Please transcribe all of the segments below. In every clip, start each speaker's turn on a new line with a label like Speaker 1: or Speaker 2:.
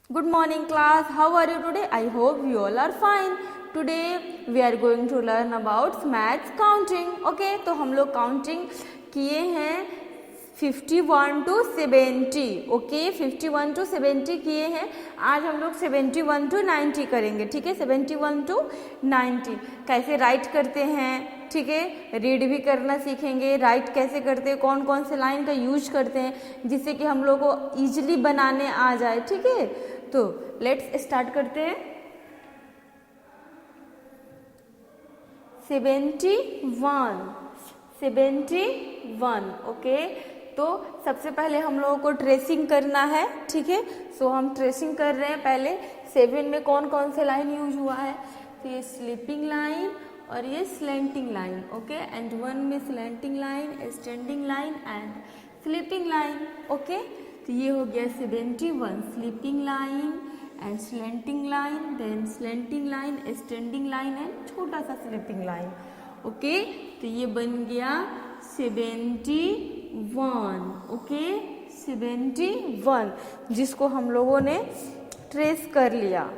Speaker 1: Good morning class, how are you today? I hope you all are fine. Today we are going to learn about maths counting. Okay, तो हम लोग counting किए हैं 51 to 70. Okay 51 to 70 किए हैं. आज हम लोग 71 to 90 करेंगे. ठीक है, 71 to 90 कैसे राइट करते हैं, ठीक है, रीड भी करना सीखेंगे, राइट कैसे करते हैं, कौन कौन से लाइन का यूज करते हैं जिससे कि हम लोग को ईजिली बनाने आ जाए. ठीक है, तो लेट्स स्टार्ट करते हैं. 71. ओके, तो सबसे पहले हम लोगों को ट्रेसिंग करना है. ठीक है, सो हम ट्रेसिंग कर रहे हैं. पहले 7 में कौन कौन से लाइन यूज हुआ है, तो ये स्लीपिंग लाइन और ये स्लैंटिंग लाइन. ओके, एंड 1 में slanting line, standing line and sleeping line. Okay, तो ये हो गया 71. Sleeping line and slanting line, then slanting line, standing line and छोटा सा स्लीपिंग लाइन. ओके, तो ये बन गया 71. ओके, 71 जिसको हम लोगों ने ट्रेस कर लिया.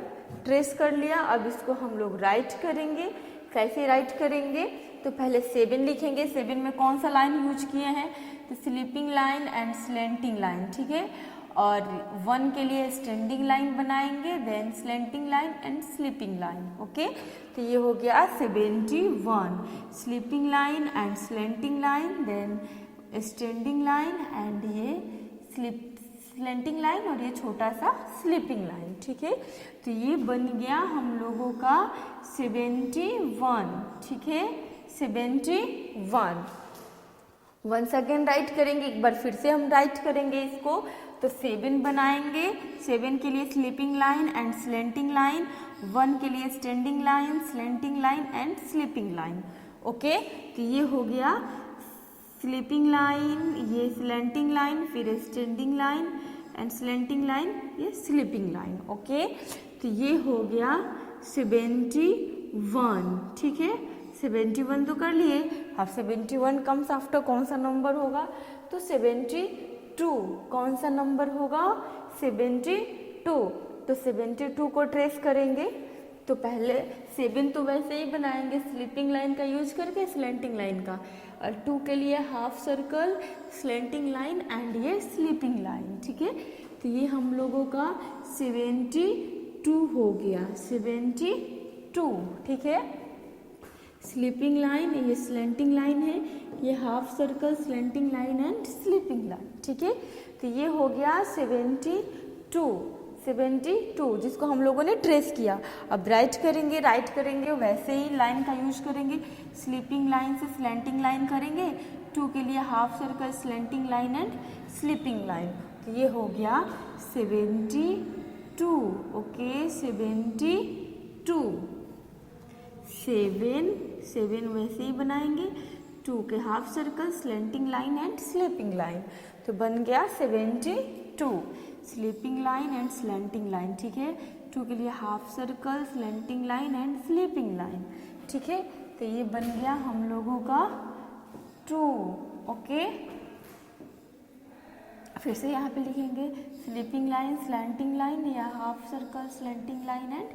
Speaker 1: अब इसको हम लोग राइट करेंगे. कैसे राइट करेंगे, तो पहले 7 लिखेंगे. 7 में कौन सा लाइन यूज किए हैं, तो sleeping line and slanting line. ठीक है, और 1 के लिए स्टैंडिंग लाइन बनाएंगे, then slanting line and sleeping line. Okay, तो ये हो गया 71. Sleeping line and slanting line, then standing line and ये स्लैंटिंग लाइन और ये छोटा सा स्लीपिंग लाइन. ठीक है, तो ये बन गया हम लोगों का 71. ठीक है, 71. वंस अगेन राइट करेंगे, एक बार फिर से हम राइट करेंगे इसको. तो 7 बनाएंगे. 7 के लिए sleeping line and slanting line, 1 के लिए standing line, slanting line and sleeping line. Okay, तो ये हो गया स्लीपिंग लाइन, ये स्लैंटिंग लाइन, फिर standing line and slanting line, ये स्लीपिंग लाइन. ओके, तो ये हो गया 71. ठीक है, 71 तो कर लिए. अब 71 कम्स आफ्टर कौन सा नंबर होगा, तो 72. कौन सा नंबर होगा, 72. तो 72 को ट्रेस करेंगे. तो पहले 7 तो वैसे ही बनाएंगे स्लीपिंग लाइन का यूज करके, स्लैंटिंग लाइन का, और 2 के लिए half circle, slanting line and ये स्लीपिंग लाइन. ठीक है, तो ये हम लोगों का 72 हो गया. 72. ठीक है, स्लीपिंग लाइन, ये स्लैंटिंग लाइन है, ये half circle, slanting line and sleeping line. ठीक है, तो ये हो गया 72 जिसको हम लोगों ने ट्रेस किया. अब राइट करेंगे वैसे ही लाइन का यूज करेंगे. स्लीपिंग लाइन से स्लैंटिंग लाइन करेंगे, 2 के लिए half circle, slanting line and sleeping line. तो ये हो गया 72. ओके, 72. 7 वैसे ही बनाएंगे, 2 के half circle, slanting line and sleeping line. तो बन गया 72. Sleeping line and slanting line. ठीक है, 2 के लिए half circle, slanting line and sleeping line. ठीक है, तो ये बन गया हम लोगों का 2. ओके, फिर से यहाँ पे लिखेंगे स्लीपिंग लाइन, स्लैंटिंग लाइन, या half circle, slanting line and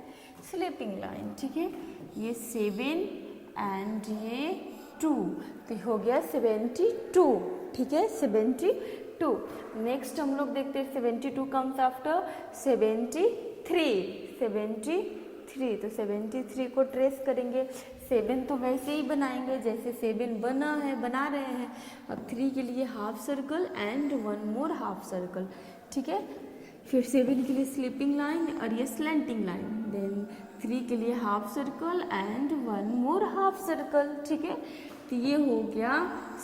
Speaker 1: sleeping line. ठीक है, ये 7 एंड ये 2, तो हो गया 72. ठीक है, 72. नेक्स्ट हम लोग देखते हैं 72 कम्स आफ्टर 73. तो 73 को ट्रेस करेंगे. 7 तो वैसे ही बनाएंगे जैसे 7 बना रहे हैं. अब 3 के लिए half circle and 1 more half circle. ठीक है, फिर 7 के लिए स्लीपिंग लाइन और ये स्लैंटिंग लाइन, देन 3 के लिए half circle and 1 more half circle. ठीक है, तो ये हो गया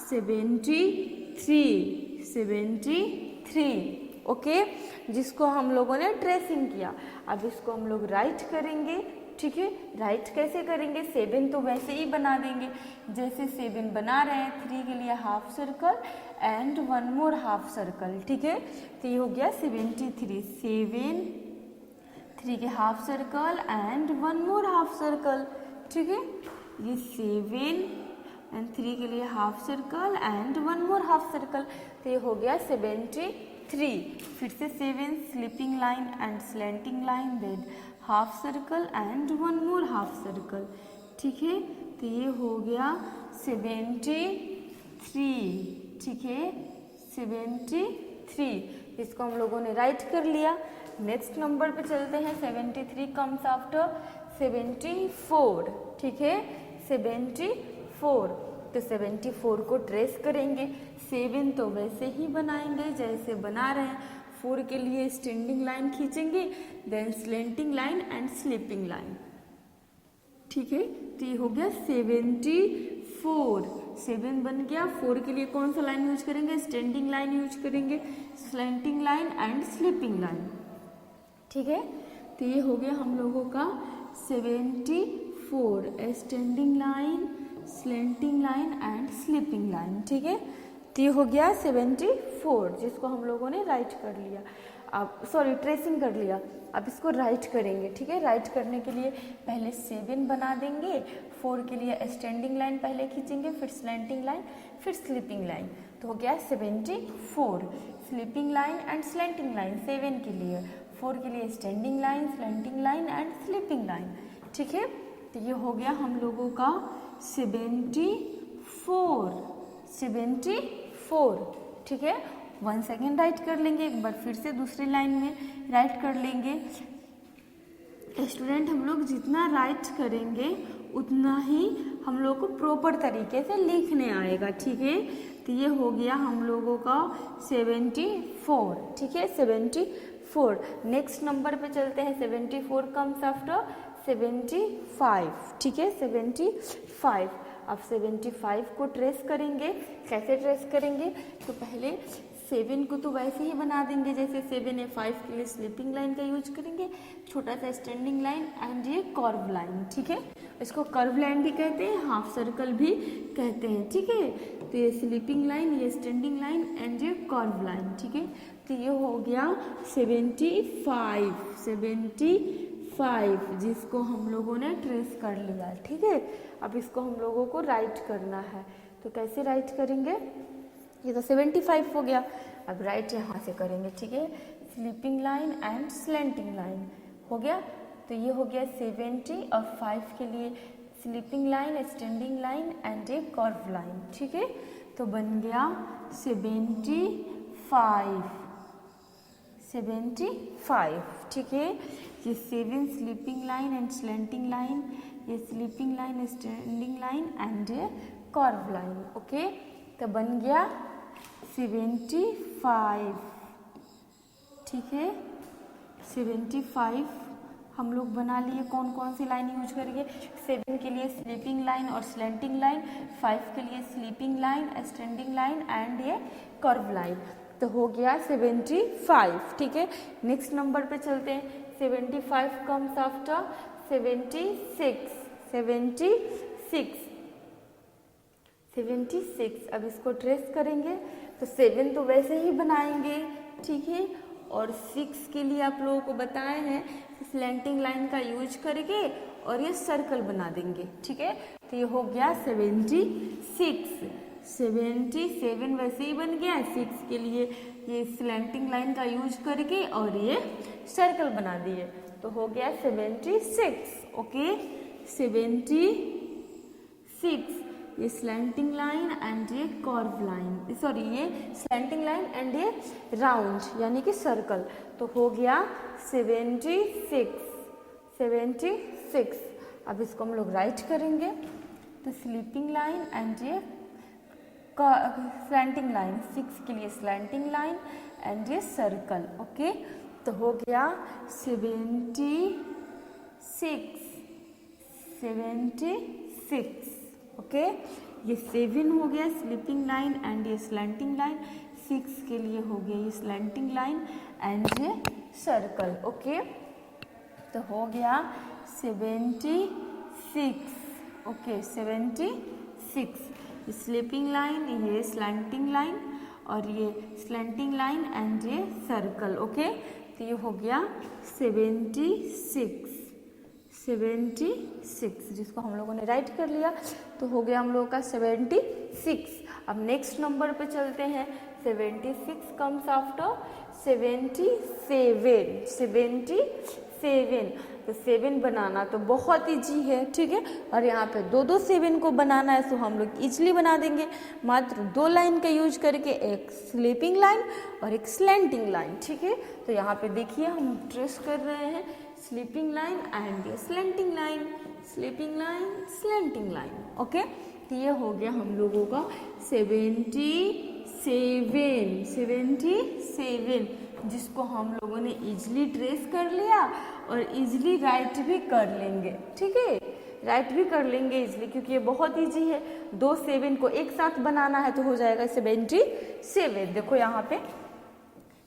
Speaker 1: 73. ओके, जिसको हम लोगों ने ट्रेसिंग किया. अब इसको हम लोग राइट करेंगे. ठीक है, राइट कैसे करेंगे, 7 तो वैसे ही बना देंगे जैसे 7 बना रहे हैं. 3 के लिए half circle and 1 more half circle. ठीक है, तो ये हो गया 73. 3 के half circle and 1 more half circle. ठीक है, ये 7 एंड 3 के लिए half circle and 1 more half circle. तो ये हो गया 73. फिर से 7 sleeping line and slanting line, than half circle and one more half circle. ठीक है, तो ये हो गया 73। ठीक है, 73, इसको हम लोगों ने राइट कर लिया। नेक्स्ट नंबर पे चलते हैं। 73 कम्स आफ्टर 74। ठीक है, 74, तो 74 को ट्रेस करेंगे। 7 तो वैसे ही बनाएंगे जैसे बना रहे हैं। 4 के लिए स्टैंडिंग लाइन खींचेंगे, then slanting line and sleeping line. ठीक है, तो ये हो गया 74। 7 बन गया। 4 के लिए कौन सा लाइन यूज करेंगे? स्टैंडिंग लाइन यूज करेंगे, slanting line and sleeping line. ठीक है, तो ये हो गया हम लोगों का 74, standing line, slanting line and sleeping line. ठीक है, तो ये हो गया 74, जिसको हम लोगों ने राइट कर लिया। अब सॉरी ट्रेसिंग कर लिया। अब इसको राइट करेंगे। ठीक है, राइट करने के लिए पहले 7 बना देंगे। 4 के लिए स्टैंडिंग लाइन पहले खींचेंगे, फिर स्लैंटिंग लाइन, फिर स्लीपिंग लाइन, तो हो गया 74। Sleeping line and slanting line 7 के लिए, 4 के लिए standing line, slanting line and sleeping line. ठीक है, तो ये हो गया हम लोगों का 74। ठीक है, 1 सेकेंड राइट कर लेंगे। एक बार फिर से दूसरी लाइन में राइट कर लेंगे। स्टूडेंट, हम लोग जितना राइट करेंगे उतना ही हम लोग को प्रॉपर तरीके से लिखने आएगा। ठीक है, तो ये हो गया हम लोगों का 74। ठीक है, 74। नेक्स्ट नंबर पे चलते हैं। 74 कम्स आफ्टर 75। ठीक है, 75। अब 75 को ट्रेस करेंगे। कैसे ट्रेस करेंगे? तो पहले 7 को तो वैसे ही बना देंगे जैसे 7 है। 5 के लिए स्लीपिंग लाइन का यूज करेंगे, छोटा सा स्टैंडिंग लाइन एंड ये कर्व लाइन। ठीक है, इसको कर्व लाइन भी कहते हैं, हाफ सर्कल भी कहते हैं। ठीक है, तो ये स्लीपिंग लाइन, ये स्टैंडिंग लाइन एंड ये कर्व लाइन। ठीक है, तो ये हो गया 75, जिसको हम लोगों ने ट्रेस कर लिया। ठीक है, अब इसको हम लोगों को राइट करना है। तो कैसे राइट करेंगे? ये तो 75 हो गया। अब राइट यहाँ से करेंगे। ठीक है, sleeping line and slanting line हो गया। तो ये हो गया 70 और 5 के लिए sleeping line, standing line and a curve line. ठीक है, तो बन गया 75। ठीक है, ये 7 sleeping line and slanting line, ये sleeping line, standing line and a curve line. Okay, तो बन गया 75। ठीक है, 75 हम लोग बना लिए। कौन कौन सी लाइन यूज करेंगे? 7 के लिए स्लीपिंग लाइन और स्लैंटिंग लाइन, 5 के लिए sleeping line, standing line and ये कर्व लाइन। तो हो गया 75। ठीक है, नेक्स्ट नंबर पे चलते हैं। 75 कम्स आफ्टर 76। अब इसको ट्रेस करेंगे। तो 7 तो वैसे ही बनाएंगे। ठीक है, और 6 के लिए आप लोगों को बताए हैं स्लैंटिंग लाइन का यूज करके और ये सर्कल बना देंगे। ठीक है, तो ये हो गया 76। 77 वैसे ही बन गया। 6 के लिए ये स्लैंटिंग लाइन का यूज करके और ये सर्कल बना दिए, तो हो गया 76। ओके, 76। ये स्लैंटिंग लाइन एंड ये कर्व लाइन, सॉरी ये स्लैंटिंग लाइन एंड ये राउंड यानी कि सर्कल, तो हो गया 76। अब इसको हम लोग राइट करेंगे। तो स्लीपिंग लाइन एंड ये स्लैंटिंग लाइन, 6 के लिए स्लैंटिंग लाइन एंड ये सर्कल। ओके, तो हो गया 76। ओके, ये 7 हो गया स्लीपिंग लाइन एंड ये स्लैंटिंग लाइन, 6 के लिए हो गया ये स्लैंटिंग लाइन एंड ये सर्कल। ओके, तो हो गया 76। ओके, 76 स्लीपिंग लाइन, ये स्लैंटिंग लाइन और ये स्लैंटिंग लाइन एंड ये सर्कल। ओके, तो ये हो गया 76 जिसको हम लोगों ने राइट कर लिया। तो हो गया हम लोगों का 76। अब नेक्स्ट नंबर पे चलते हैं। 76 comes after 77, 77। तो 7 बनाना तो बहुत ईजी है, ठीक है। और यहाँ पे दो दो 7 को बनाना है, तो हम लोग इजली बना देंगे मात्र 2 लाइन का यूज करके, एक स्लीपिंग लाइन और एक स्लैंटिंग लाइन, ठीक है। तो यहाँ पे देखिए हम ट्रेस कर रहे हैं sleeping line and slanting line, sleeping line, slanting line, okay. तो ये हो गया हम लोगों का 77, जिसको हम लोगों ने इजली ट्रेस कर लिया और इजली राइट भी कर लेंगे, ठीक है। राइट भी कर लेंगे इजली, क्योंकि ये बहुत इजी है। 2 7 को एक साथ बनाना है तो हो जाएगा 77। देखो यहाँ पे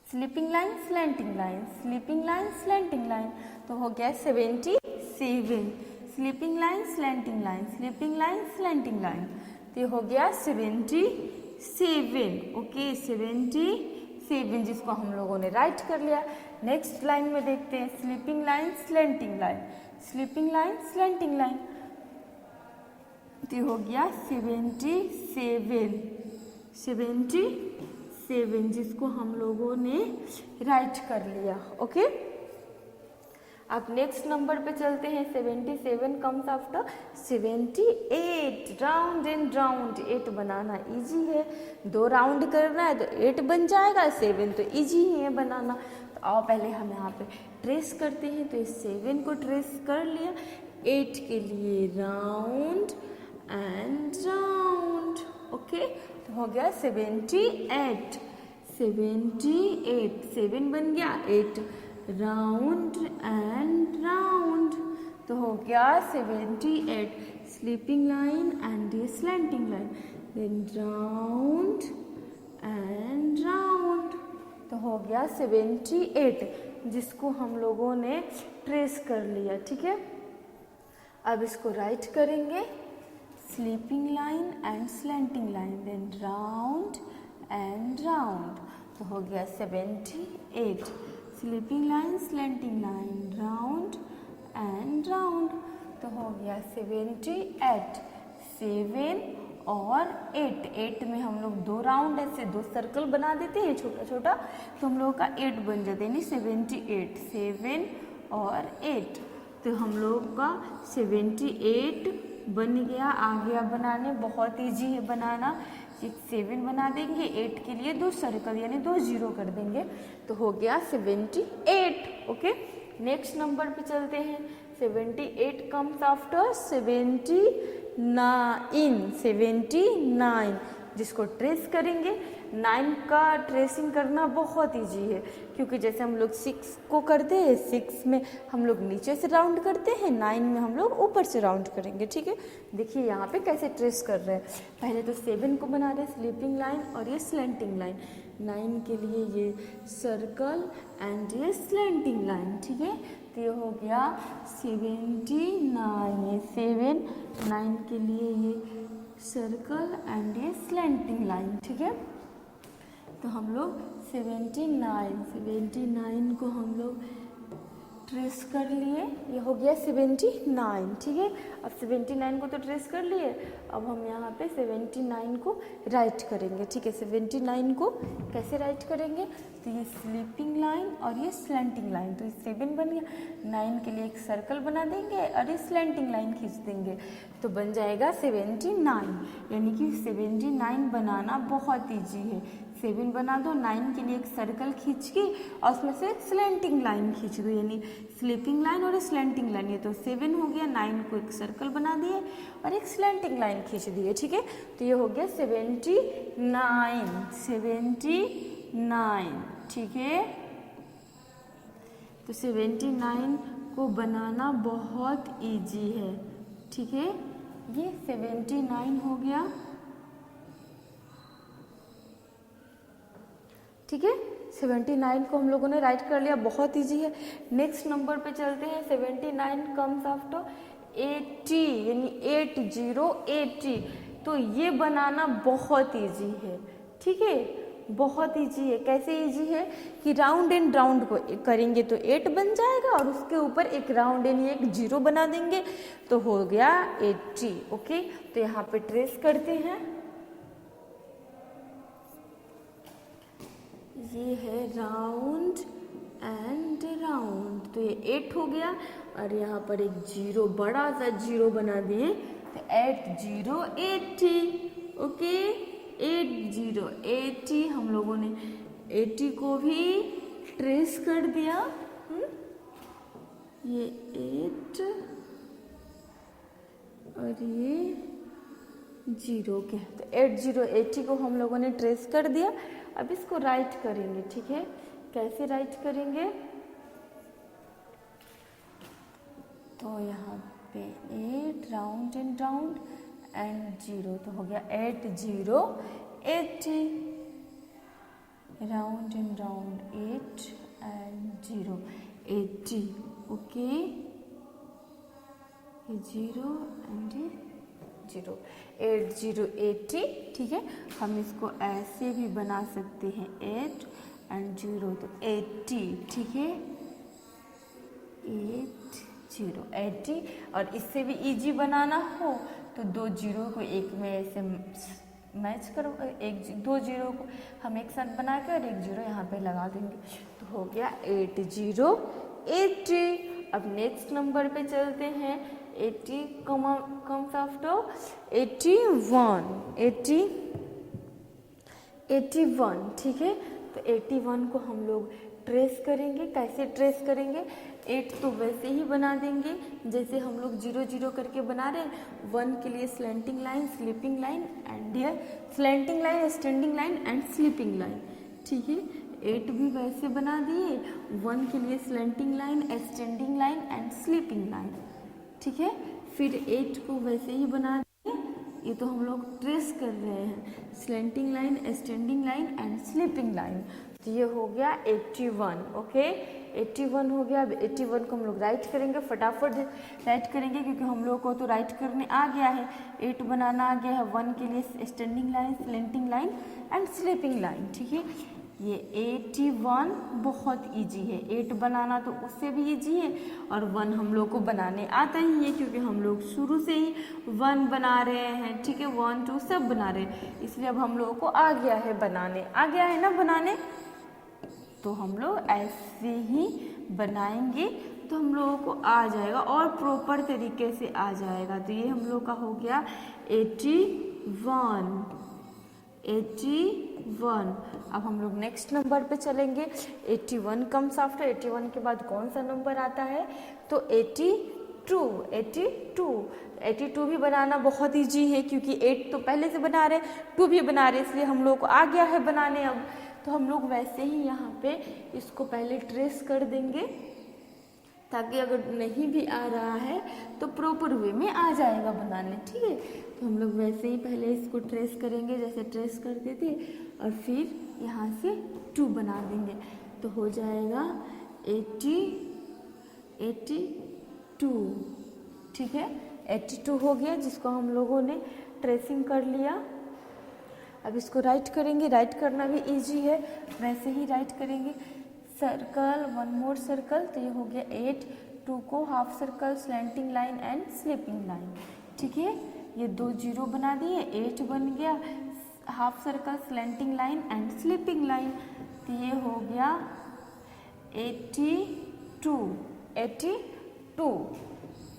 Speaker 1: sleeping line, slanting line, sleeping line, slanting line, तो हो गया 77। Sleeping line, slanting line, sleeping line, slanting line, तो ये हो गया 77, ओके। 77 जिसको हम लोगों ने राइट कर लिया। नेक्स्ट लाइन में देखते हैं sleeping line, slanting line, sleeping line, slanting line, तो हो गया 77 जिसको हम लोगों ने राइट कर लिया, ओके। अब नेक्स्ट नंबर पे चलते हैं। 77 comes after 78, round and round. 8 banana easy है, 2 राउंड करना है तो 8 बन जाएगा, 7 तो इजी ही है बनाना। तो आओ पहले हम यहाँ पे ट्रेस करते हैं। तो इस 7 को ट्रेस कर लिया, 8 के लिए राउंड एंड राउंड, ओके। तो हो गया 78, 7 बन गया, 8 राउंड एंड राउंड, तो हो गया 78। Sleeping line and slanting line, then round and round, तो हो गया 78 जिसको हम लोगों ने ट्रेस कर लिया, ठीक है। अब इसको राइट करेंगे sleeping line and slanting line, then round and round, तो हो गया 78। Sleeping line, slanting line, round and round, तो हो गया 78। 7 और 8 में हम लोग 2 राउंड ऐसे 2 सर्कल बना देते हैं छोटा छोटा, तो हम लोगों का 8 बन जाते हैं, यानी 78। 7 और 8, तो हम लोग का 78 बन गया। आ गया बनाने, बहुत इजी है बनाना। 7 बना देंगे, 8 के लिए 2 सर्कल यानी 2 0 कर देंगे, तो हो गया 78, ओके। नेक्स्ट नंबर पे चलते हैं। 78 कम्स आफ्टर 79, जिसको ट्रेस करेंगे। 9 का ट्रेसिंग करना बहुत इजी है, क्योंकि जैसे हम लोग 6 को करते हैं, 6 में हम लोग नीचे से राउंड करते हैं, 9 में हम लोग ऊपर से राउंड करेंगे, ठीक है। देखिए यहाँ पे कैसे ट्रेस कर रहे हैं। पहले तो 7 को बना रहे हैं स्लीपिंग लाइन और ये स्लैंटिंग लाइन, 9 के लिए ये सर्कल एंड ये स्लैंटिंग लाइन, ठीक है। तो ये हो गया 79, ये 7, 9 के लिए ये सर्कल एंड ये स्लैंटिंग लाइन, ठीक है। तो हम लोग 79 को हम लोग ट्रेस कर लिए, ये हो गया 79, ठीक है। अब 79 को तो ट्रेस कर लिए, अब हम यहाँ पे 79 को राइट करेंगे, ठीक है। 79 को कैसे राइट करेंगे, तो ये स्लीपिंग लाइन और ये स्लैंटिंग लाइन, तो ये 7 बन गया। 9 के लिए एक सर्कल बना देंगे और ये स्लैंटिंग लाइन खींच देंगे, तो बन जाएगा 79, यानी कि 79 बनाना बहुत ईजी है। 7 बना दो, 9 के लिए एक सर्कल खींच के और उसमें से एक स्लैंटिंग लाइन खींच दो, यानी स्लीपिंग लाइन और स्लैंटिंग लाइन, ये तो 7 हो गया। 9 को एक सर्कल बना दिए और एक स्लैंटिंग लाइन खींच दिए, ठीक है। तो ये हो गया 79, ठीक है। तो 79 को बनाना बहुत इजी है, ठीक है। ये 79 हो गया, ठीक है। 79 को हम लोगों ने राइट कर लिया, बहुत इजी है। नेक्स्ट नंबर पे चलते हैं। 79 कम्स आफ्टर 80, यानी 80, तो ये बनाना बहुत इजी है, ठीक है, बहुत इजी है। कैसे इजी है कि राउंड एंड राउंड को करेंगे तो 8 बन जाएगा और उसके ऊपर एक राउंड यानी एक 0 बना देंगे तो हो गया 80, ओके। तो यहाँ पे ट्रेस करते हैं। ये है राउंड एंड राउंड, तो ये 8 हो गया और यहाँ पर एक जीरो, बड़ा सा जीरो बना दिए, तो 8 0 80। ओके, 8 0 80। हम लोगों ने 80 को भी ट्रेस कर दिया। ये 8 और ये 0 के, तो 8 0 80 को हम लोगों ने ट्रेस कर दिया। अब इसको राइट करेंगे, ठीक है। कैसे राइट करेंगे, तो यहाँ पे 8 राउंड एंड राउंड एंड 0, तो हो गया 8 0 80। Round and round 8 and 0 80। Okay, 0 and 0, 8 0 80। ठीक है, हम इसको ऐसे भी बना सकते हैं, 8 एंड 0, तो 80। ठीक है, 8 0 80। और इससे भी इजी बनाना हो तो 2 जीरो को एक में ऐसे मैच करो, दो जीरो को हम एक साथ बना के और एक जीरो यहाँ पे लगा देंगे, तो हो गया 8 0 80। अब नेक्स्ट नंबर पे चलते हैं। 80 कम्स आफ्टर 81। ठीक है, तो 81 को हम लोग ट्रेस करेंगे। कैसे ट्रेस करेंगे, 8 तो वैसे ही बना देंगे जैसे हम लोग 0 0 करके बना रहे हैं। 1 के लिए slanting line, sleeping line and here slanting line, standing line and sleeping line. ठीक है, 8 भी वैसे बना दिए, 1 के लिए slanting line, standing line and sleeping line. ठीक है, फिर 8 को वैसे ही बना दिए, ये तो हम लोग ट्रेस कर रहे हैं, slanting line, standing line and sleeping line. तो ये हो गया 81। ओके, 81 हो गया। अब 81 को हम लोग राइट करेंगे, फटाफट राइट करेंगे क्योंकि हम लोग को तो राइट करने आ गया है, 8 बनाना आ गया है। 1 के लिए standing line, slanting line and sleeping line. ठीक है, ये 81 बहुत इजी है, 8 बनाना तो उससे भी इजी है और 1 हम लोग को बनाने आता ही है क्योंकि हम लोग शुरू से ही 1 बना रहे हैं। ठीक है, 1 2 सब बना रहे हैं, इसलिए अब हम लोगों को आ गया है बनाने, आ गया है ना बनाने, तो हम लोग ऐसे ही बनाएंगे तो हम लोगों को आ जाएगा और प्रॉपर तरीके से आ जाएगा। तो ये हम लोग का हो गया 81। अब हम लोग नेक्स्ट नंबर पे चलेंगे। 81 कम्स आफ्टर, 81 के बाद कौन सा नंबर आता है, तो 82 भी बनाना बहुत ईजी है क्योंकि 8 तो पहले से बना रहे, 2 भी बना रहे, इसलिए हम लोग को आ गया है बनाने। अब तो हम लोग वैसे ही यहाँ पे इसको पहले ट्रेस कर देंगे ताकि अगर नहीं भी आ रहा है तो प्रॉपर वे में आ जाएगा बनाने। ठीक है, तो हम लोग वैसे ही पहले इसको ट्रेस करेंगे जैसे ट्रेस करते थे और फिर यहाँ से 2 बना देंगे, तो हो जाएगा 82। ठीक है, 82 हो गया जिसको हम लोगों ने ट्रेसिंग कर लिया। अब इसको राइट करेंगे, राइट करना भी इजी है, वैसे ही राइट करेंगे। सर्कल, 1 मोर सर्कल, तो ये हो गया 8, 2 को half circle, slanting line and sleeping line. ठीक है, ये 2 जीरो बना दिए, 8 बन गया, half circle, slanting line and sleeping line, तो ये हो गया 82।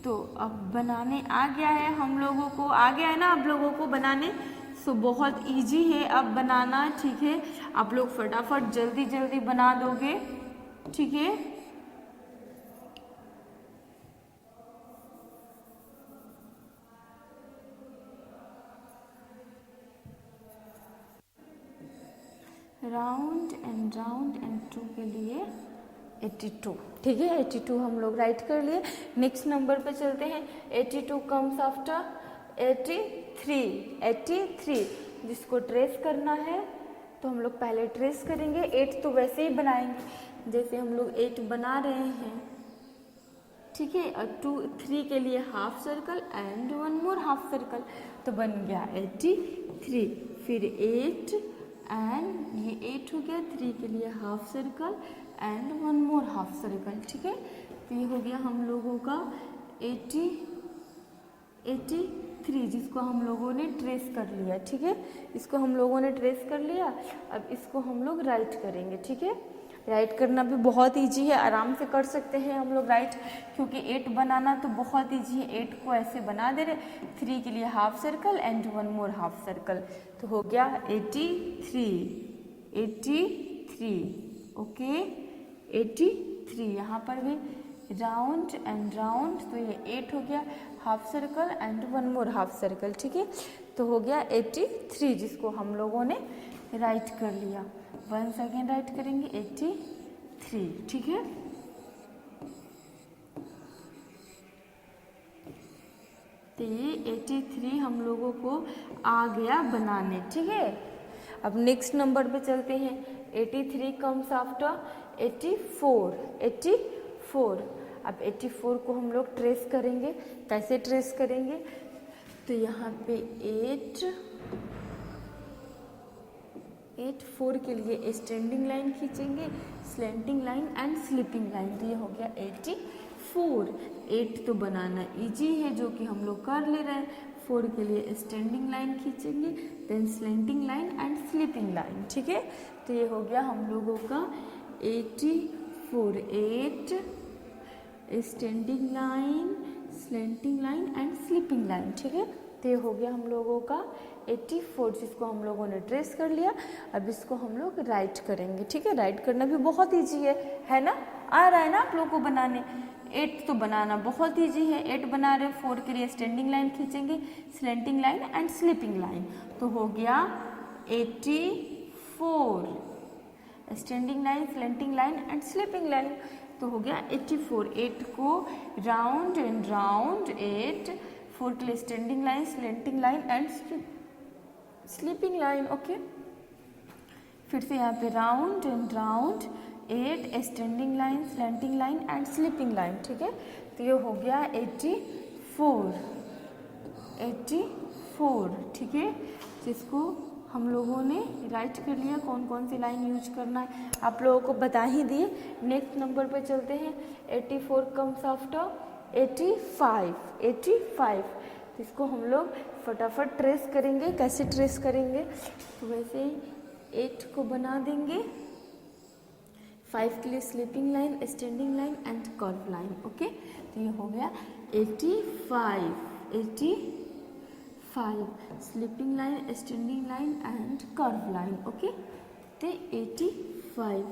Speaker 1: तो अब बनाने आ गया है हम लोगों को, आ गया है ना आप लोगों को बनाने, सो बहुत इजी है अब बनाना। ठीक है, आप लोग फटाफट जल्दी जल्दी बना दोगे। ठीक है, राउंड एंड 2 के लिए 82। ठीक है, 82 हम लोग राइट कर लिए। नेक्स्ट नंबर पे चलते हैं। 82 कम्स आफ्टर 83, जिसको ट्रेस करना है तो हम लोग पहले ट्रेस करेंगे। 8 तो वैसे ही बनाएंगे जैसे हम लोग 8 बना रहे हैं। ठीक है, और 3 के लिए half circle and 1 more half circle, तो बन गया 83। फिर 8 एंड ये 8 हो गया, 3 के लिए half circle and 1 more half circle. ठीक है, तो ये हो गया हम लोगों का 88। 83 जिसको हम लोगों ने ट्रेस कर लिया, ठीक है, इसको हम लोगों ने ट्रेस कर लिया। अब इसको हम लोग राइट करेंगे, ठीक है। राइट करना भी बहुत ईजी है, आराम से कर सकते हैं हम लोग राइट, क्योंकि 8 बनाना तो बहुत ईजी है। 8 को ऐसे बना दे रहे, 3 के लिए half circle and 1 more half circle, तो हो गया 83, 83, ओके 83। यहाँ पर भी राउंड एंड राउंड, तो ये 8 हो गया, half circle and 1 more half circle, ठीक है, तो हो गया 83 जिसको हम लोगों ने राइट कर लिया। वंस अगेन राइट करेंगे 83, ठीक है। तो ये 83 हम लोगों को आ गया बनाने, ठीक है। अब नेक्स्ट नंबर पे चलते हैं। 83 कम्स आफ्टर 84, 84। अब 84 को हम लोग ट्रेस करेंगे। कैसे ट्रेस करेंगे, तो यहाँ पे 4 के लिए स्टैंडिंग लाइन खींचेंगे, slanting line and sleeping line, तो ये हो गया 84। 8 तो बनाना इजी है जो कि हम लोग कर ले रहे हैं। 4 के लिए स्टैंडिंग लाइन खींचेंगे, then slanting line and sleeping line, ठीक है, तो ये हो गया हम लोगों का 84। 8 standing line, slanting line and sleeping line, ठीक है, तो ये हो गया हम लोगों का 84 जिसको हम लोगों ने ट्रेस कर लिया। अब इसको हम लोग राइट करेंगे, ठीक है। राइट करना भी बहुत ईजी है ना, आ रहा है ना आप लोगों को बनाने। 8 तो बनाना बहुत ईजी है, 8 बना रहे। 4 के लिए स्टैंडिंग लाइन खींचेंगे, slanting line and sleeping line, तो हो गया 84। Standing line, slanting line and sleeping line, तो हो गया 84। 8 को राउंड एंड राउंड, 8 4 के लिए standing line, slanting line and sleeping line, okay. फिर से यहाँ पे round and round, 8 standing line, slanting line and sleeping line, ठीक है, तो ये हो गया 84, 84, ठीक है, जिसको हम लोगों ने राइट कर लिया। कौन कौन सी लाइन यूज करना है आप लोगों को बता ही दिए। नेक्स्ट नंबर पे चलते हैं। 84 कम्स आफ्टर 85, 85, इसको हम लोग फटाफट ट्रेस करेंगे। कैसे ट्रेस करेंगे, तो वैसे ही 8 को बना देंगे, 5 के लिए sleeping line, standing line and curve line, okay, तो ये हो गया 85, 85 sleeping line, standing line and curve line, okay, तो 85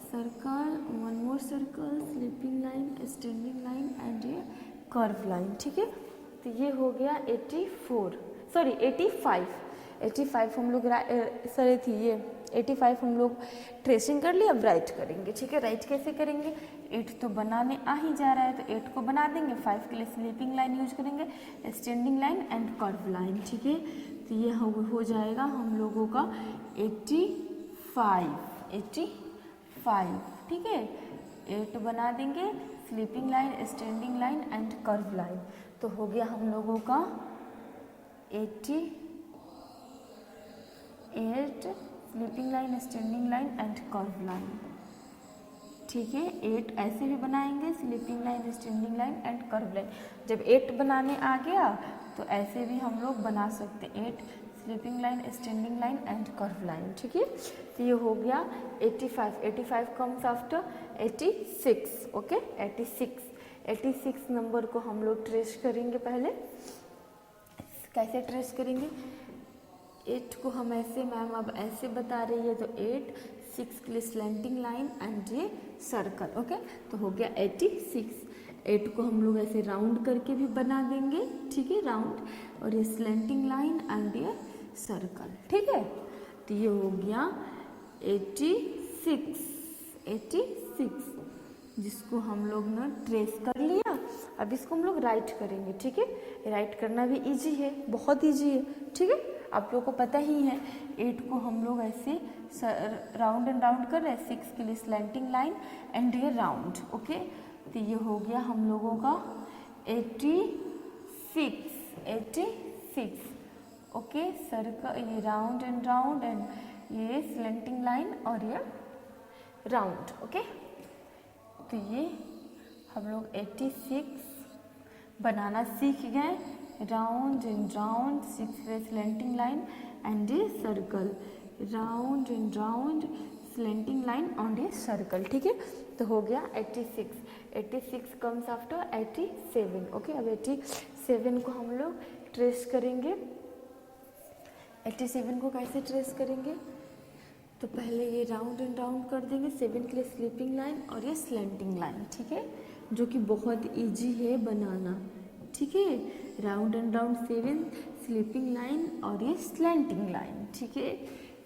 Speaker 1: circle, 1 more circle, sleeping line, standing line and ये कर्व लाइन, ठीक है, तो ये हो गया 85, 85 हम लोग सॉरी थी ये 85 हम लोग ट्रेसिंग कर लिया। अब राइट करेंगे, ठीक है। राइट कैसे करेंगे, 8 तो बनाने आ ही जा रहा है, तो 8 को बना देंगे। 5 के लिए स्लीपिंग लाइन यूज करेंगे, standing line and curve line, ठीक है, तो ये हो जाएगा हम लोगों का 85, 85, ठीक है। 8 बना देंगे, sleeping line, standing line and curve line, तो हो गया हम लोगों का 88 sleeping line, standing line and curve line, ठीक है। 8 ऐसे भी बनाएंगे, sleeping line, standing line and curve line. जब 8 बनाने आ गया तो ऐसे भी हम लोग बना सकते, 8 sleeping line, standing line and curve line, ठीक है, तो ये हो गया 85। 85 कम्स आफ्टर 86, ओके, 86 नंबर को हम लोग ट्रेस करेंगे। पहले कैसे ट्रेस करेंगे, 8 को हम ऐसे, मैम अब ऐसे बता रही है, तो 8, 6 के लिए स्लैंटिंग लाइन एंड ये सर्कल, ओके, तो हो गया 86। 8 को हम लोग ऐसे राउंड करके भी बना देंगे, ठीक है, राउंड, और ये स्लैंटिंग लाइन एंड ये सर्कल, ठीक है, तो ये हो गया 86, 86 जिसको हम लोग ने ट्रेस कर लिया। अब इसको हम लोग राइट करेंगे, ठीक है। राइट करना भी इजी है, बहुत इजी है, ठीक है, आप लोगों को पता ही है। 8 को हम लोग ऐसे राउंड एंड राउंड कर रहे हैं, 6 के लिए स्लैंटिंग लाइन एंड ये राउंड, ओके, तो ये हो गया हम लोगों का 86, 86, ओके, सर्कल, ये राउंड एंड ये स्लैंटिंग लाइन और ये राउंड, ओके, तो ये हम लोग 86 बनाना सीख गए। Round and round 6 slanting line and a circle, round and round slanting line on a circle. ठीक है, तो हो गया 86। 86 कम्स आफ्टर 87। ओके, अब 87 को हम लोग ट्रेस करेंगे। 87 को कैसे ट्रेस करेंगे? तो पहले ये राउंड एंड राउंड कर देंगे 7 के लिए स्लीपिंग लाइन और ये स्लैंटिंग लाइन। ठीक है, जो कि बहुत इजी है बनाना। ठीक है, round and round 7 sleeping line और ये स्लैंटिंग लाइन। ठीक है,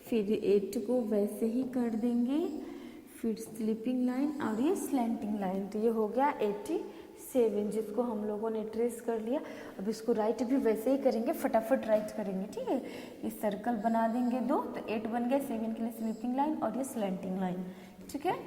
Speaker 1: फिर 8 को वैसे ही कर देंगे, फिर स्लीपिंग लाइन और ये स्लैंटिंग लाइन। तो ये हो गया 87 जिसको हम लोगों ने ट्रेस कर लिया। अब इसको राइट भी वैसे ही करेंगे, फटाफट राइट करेंगे। ठीक है, ये सर्कल बना देंगे 2, तो 8 बन गया, 7 के लिए स्लीपिंग लाइन और ये स्लैंटिंग लाइन। ठीक है,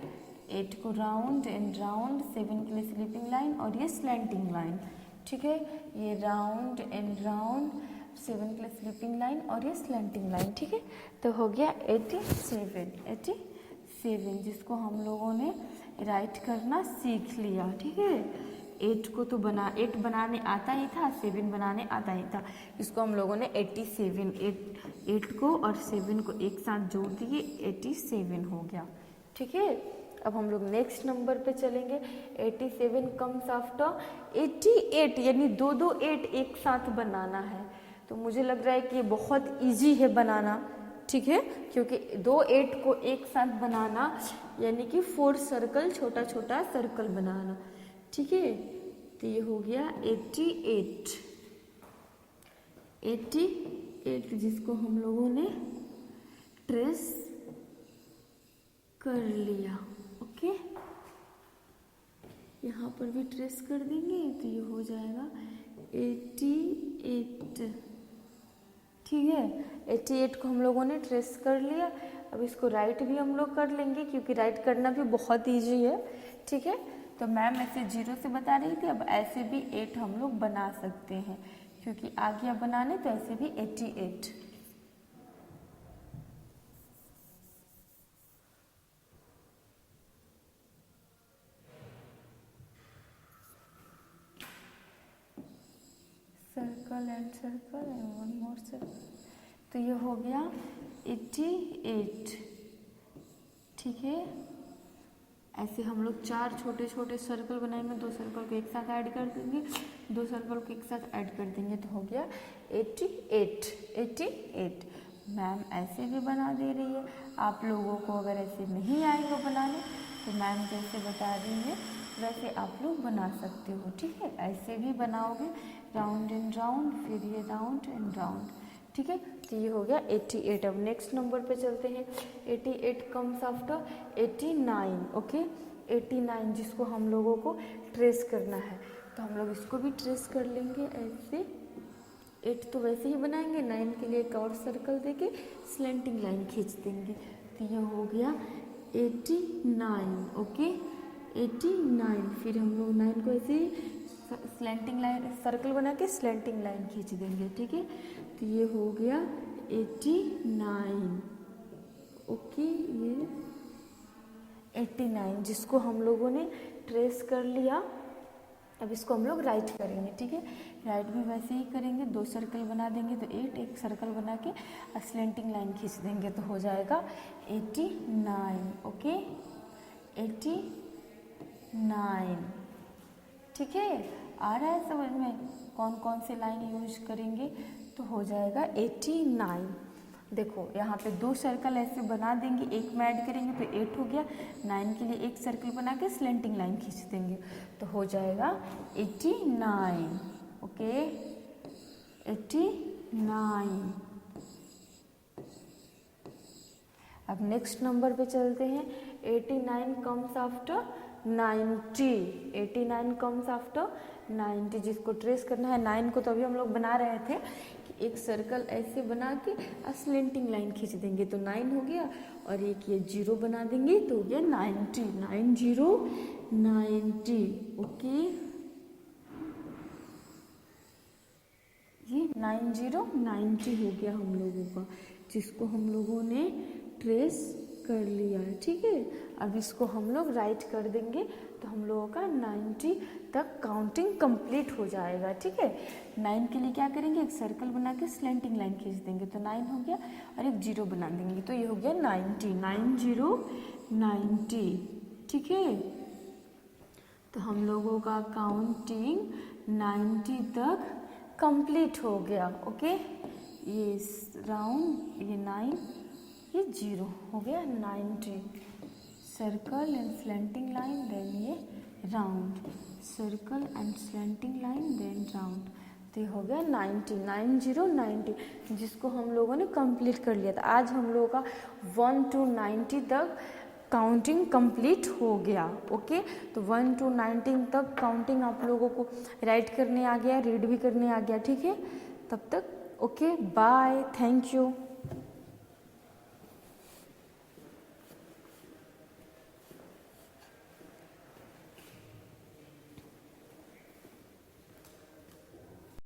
Speaker 1: 8 को राउंड एंड राउंड, 7 के लिए स्लीपिंग लाइन और ये स्लैंटिंग लाइन। ठीक है, ये राउंड एंड राउंड 7 के लिए स्लीपिंग लाइन और ये स्लैंटिंग लाइन। ठीक है, तो हो गया 87 जिसको हम लोगों ने राइट करना सीख लिया। ठीक है, 8 को तो 8 बनाने आता ही था, 7 बनाने आता ही था। इसको हम लोगों ने 8 को और 7 को एक साथ जोड़ दिए, 87 हो गया। ठीक है, अब हम लोग नेक्स्ट नंबर पे चलेंगे। 87 कम्स आफ्टर 88, यानी 2 8 एक साथ बनाना है। तो मुझे लग रहा है कि ये बहुत इजी है बनाना। ठीक है, क्योंकि 2 8 को एक साथ बनाना यानी कि 4 सर्कल, छोटा छोटा सर्कल बनाना। ठीक है, तो ये हो गया 88 जिसको हम लोगों ने ट्रेस कर लिया। ओके, यहाँ पर भी ट्रेस कर देंगे तो ये हो जाएगा 88। ठीक है, 88 को हम लोगों ने ट्रेस कर लिया। अब इसको राइट भी हम लोग कर लेंगे क्योंकि राइट करना भी बहुत ईजी है। ठीक है, तो मैम ऐसे 0 से बता रही थी, अब ऐसे भी 8 हम लोग बना सकते हैं क्योंकि आ गया बनाने, तो ऐसे भी 88। Circle and one more circle, तो ये हो गया 88। ठीक है, ऐसे हम लोग 4 छोटे छोटे सर्कल बनाएंगे, 2 सर्कल को एक साथ ऐड कर देंगे, 2 सर्कल को एक साथ ऐड कर देंगे, तो हो गया 88। मैम ऐसे भी बना दे रही है। आप लोगों को अगर ऐसे नहीं आएगा बनाने तो मैम जैसे बता रही है वैसे आप लोग बना सकते हो। ठीक है, ऐसे भी बनाओगे, राउंड एंड राउंड, फिर ये राउंड एंड राउंड। ठीक है, तो ये हो गया 88। अब नेक्स्ट नंबर पे चलते हैं। 88 कम्स आफ्टर 89। ओके, 89 जिसको हम लोगों को ट्रेस करना है, तो हम लोग इसको भी ट्रेस कर लेंगे ऐसे। 8 तो वैसे ही बनाएंगे, 9 के लिए एक और सर्कल देके स्लैंटिंग लाइन खींच देंगे, तो ये हो गया 89। ओके, 89, फिर हम लोग 9 को ऐसे स्लैंटिंग लाइन सर्कल बना के स्लैंटिंग लाइन खींच देंगे। ठीक है, तो ये हो गया 89। ओके, ये 89 जिसको हम लोगों ने ट्रेस कर लिया। अब इसको हम लोग राइट करेंगे। ठीक है, राइट भी वैसे ही करेंगे, 2 सर्कल बना देंगे तो 8, एक सर्कल बना के स्लैंटिंग लाइन खींच देंगे, तो हो जाएगा 89। ओके, 89। ठीक है, आ रहा है समझ में कौन कौन से लाइन यूज करेंगे, तो हो जाएगा 89। देखो यहाँ पे 2 सर्कल ऐसे बना देंगे, एक में ऐड करेंगे तो 8 हो गया। 9 के लिए एक सर्कल बना के स्लैंटिंग लाइन खींच देंगे, तो हो जाएगा 89। ओके, 89। अब नेक्स्ट नंबर पे चलते हैं। 89 कम्स आफ्टर 90। 89 कम्स आफ्टर 90 जिसको ट्रेस करना है। 9 को तो अभी हम लोग बना रहे थे कि एक सर्कल ऐसे बना के स्लैंटिंग लाइन खींच देंगे, तो 9 हो गया, और एक ये 0 बना देंगे तो हो गया 90। 90। ओके, ये 90 हो गया हम लोगों का, जिसको हम लोगों ने ट्रेस कर लिया है। ठीक है, अब इसको हम लोग राइट कर देंगे, तो हम लोगों का 90 तक काउंटिंग कंप्लीट हो जाएगा। ठीक है, 9 के लिए क्या करेंगे, एक सर्कल बना के स्लैंटिंग लाइन खींच देंगे तो 9 हो गया, और एक 0 बना देंगे तो ये हो गया 90, 90। ठीक है, तो हम लोगों का काउंटिंग 90 तक कंप्लीट हो गया। ओके, ये राउंड, ये 9, ये 0 हो गया 90। Circle and slanting line, then ये round, circle and slanting line, then round. तो ये हो गया 90, 90, जिसको हम लोगों ने कंप्लीट कर लिया था। आज हम लोगों का 1 to 90 तक काउंटिंग कंप्लीट हो गया। ओके, तो 1 to 90 तक काउंटिंग आप लोगों को राइट करने आ गया, रीड भी करने आ गया। ठीक है, तब तक ओके, बाय, थैंक यू।